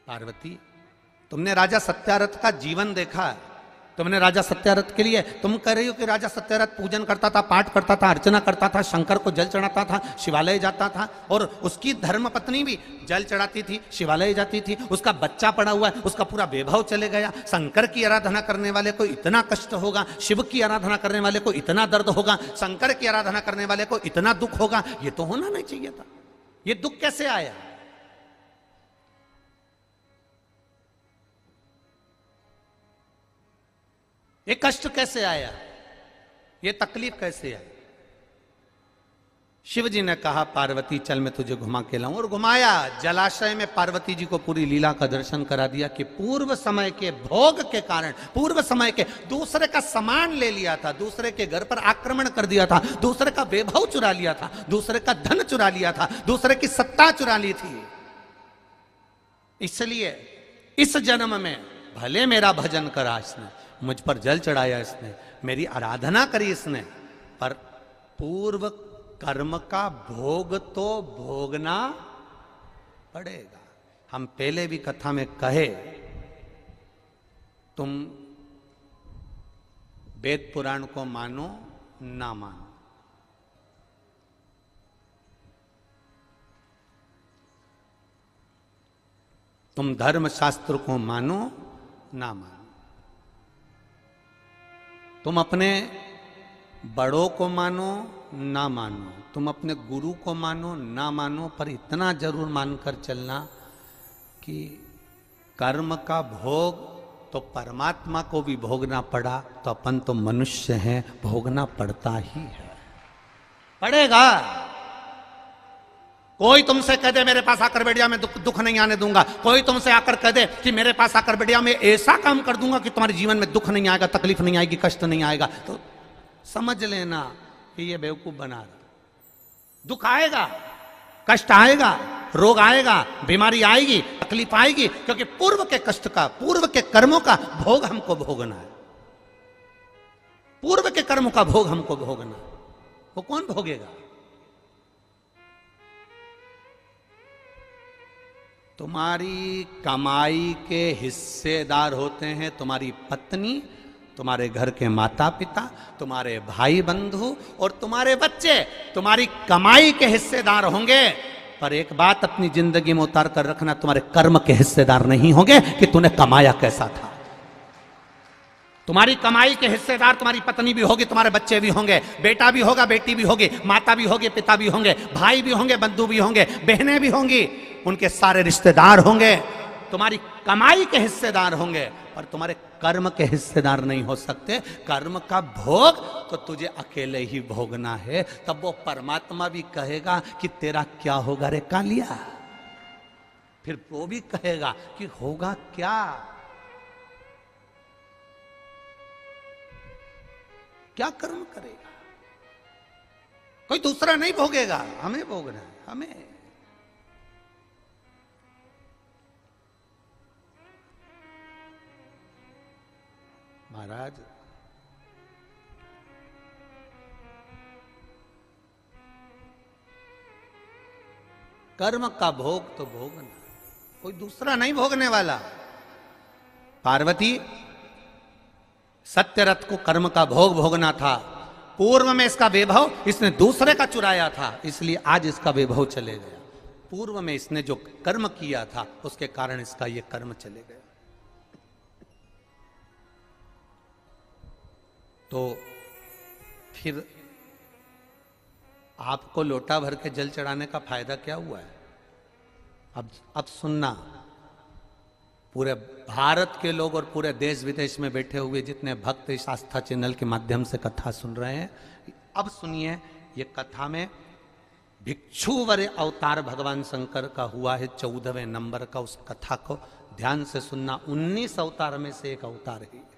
पार्वती, तुमने राजा सत्यारथ का जीवन देखा है, तुमने राजा सत्यारथ के लिए, तुम कह रही हो कि राजा सत्यारथ पूजन करता था, पाठ करता था, अर्चना करता था, शंकर को जल चढ़ाता था, शिवालय जाता था, और उसकी धर्म पत्नी भी जल चढ़ाती थी, शिवालय जाती थी, उसका बच्चा पड़ा हुआ है, उसका पूरा वैभव चले गया। शंकर की आराधना करने वाले को इतना कष्ट होगा, शिव की आराधना करने वाले को इतना दर्द होगा, शंकर की आराधना करने वाले को इतना दुख होगा, ये तो होना नहीं चाहिए था। ये दुख कैसे आया? ये कष्ट कैसे आया? ये तकलीफ कैसे आई? शिव जी ने कहा, पार्वती चल मैं तुझे घुमा के लाऊं, और घुमाया। जलाशय में पार्वती जी को पूरी लीला का दर्शन करा दिया कि पूर्व समय के भोग के कारण, पूर्व समय के दूसरे का सामान ले लिया था, दूसरे के घर पर आक्रमण कर दिया था, दूसरे का वैभव चुरा लिया था, दूसरे का धन चुरा लिया था, दूसरे की सत्ता चुरा ली थी। इसलिए इस जन्म में भले मेरा भजन करा इसने, मुझ पर जल चढ़ाया इसने, मेरी आराधना करी इसने, पर पूर्व कर्म का भोग तो भोगना पड़ेगा। हम पहले भी कथा में कहे, तुम वेद पुराण को मानो ना मानो, तुम धर्म शास्त्र को मानो ना मानो, तुम अपने बड़ों को मानो ना मानो, तुम अपने गुरु को मानो ना मानो, पर इतना जरूर मानकर चलना कि कर्म का भोग तो परमात्मा को भी भोगना पड़ा, तो अपन तो मनुष्य हैं, भोगना पड़ता ही है, पड़ेगा। कोई तुमसे कह दे मेरे पास आकर बैठ जा, मैं दुख नहीं आने दूंगा, कोई तुमसे आकर कह दे कि मेरे पास आकर बैठ जा, मैं ऐसा काम कर दूंगा कि तुम्हारे जीवन में दुख नहीं आएगा, तकलीफ नहीं आएगी, कष्ट नहीं आएगा, तो समझ लेना कि ये बेवकूफ बना रहा। दुख आएगा, कष्ट आएगा, रोग आएगा, बीमारी आएगी, तकलीफ आएगी, क्योंकि पूर्व के कष्ट का, पूर्व के कर्मों का भोग हमको भोगना है। पूर्व के कर्मों का भोग हमको भोगना, वो कौन भोगेगा? तुम्हारी कमाई के हिस्सेदार होते हैं तुम्हारी पत्नी, तुम्हारे घर के माता पिता, तुम्हारे भाई बंधु और तुम्हारे बच्चे तुम्हारी कमाई के हिस्सेदार होंगे। पर एक बात अपनी जिंदगी में उतार कर रखना, तुम्हारे कर्म के हिस्सेदार नहीं होंगे कि तूने कमाया कैसा था। तुम्हारी कमाई के हिस्सेदार तुम्हारी पत्नी भी होगी, तुम्हारे बच्चे भी होंगे, बेटा भी होगा, बेटी भी होगी, माता भी होगी, पिता भी होंगे, भाई भी होंगे, बंधु भी होंगे, बहनें भी होंगी, उनके सारे रिश्तेदार होंगे, तुम्हारी कमाई के हिस्सेदार होंगे, पर तुम्हारे कर्म के हिस्सेदार नहीं हो सकते। कर्म का भोग तो तुझे अकेले ही भोगना है। तब वो परमात्मा भी कहेगा कि तेरा क्या होगा रे कालिया, फिर वो भी कहेगा कि होगा क्या, क्या कर्म करेगा। कोई दूसरा नहीं भोगेगा, हमें भोगना है, हमें। महाराज कर्म का भोग तो भोगना, कोई दूसरा नहीं भोगने वाला। पार्वती, सत्यरथ को कर्म का भोग भोगना था, पूर्व में इसका वैभव इसने दूसरे का चुराया था, इसलिए आज इसका वैभव चले गया। पूर्व में इसने जो कर्म किया था उसके कारण इसका ये कर्म चले गया। तो फिर आपको लोटा भर के जल चढ़ाने का फायदा क्या हुआ है? अब सुनना, पूरे भारत के लोग और पूरे देश विदेश में बैठे हुए जितने भक्त इस आस्था चैनल के माध्यम से कथा सुन रहे हैं, अब सुनिए। ये कथा में भिक्षुवर अवतार भगवान शंकर का हुआ है 14वें नंबर का। उस कथा को ध्यान से सुनना। 19 अवतार में से एक अवतार है।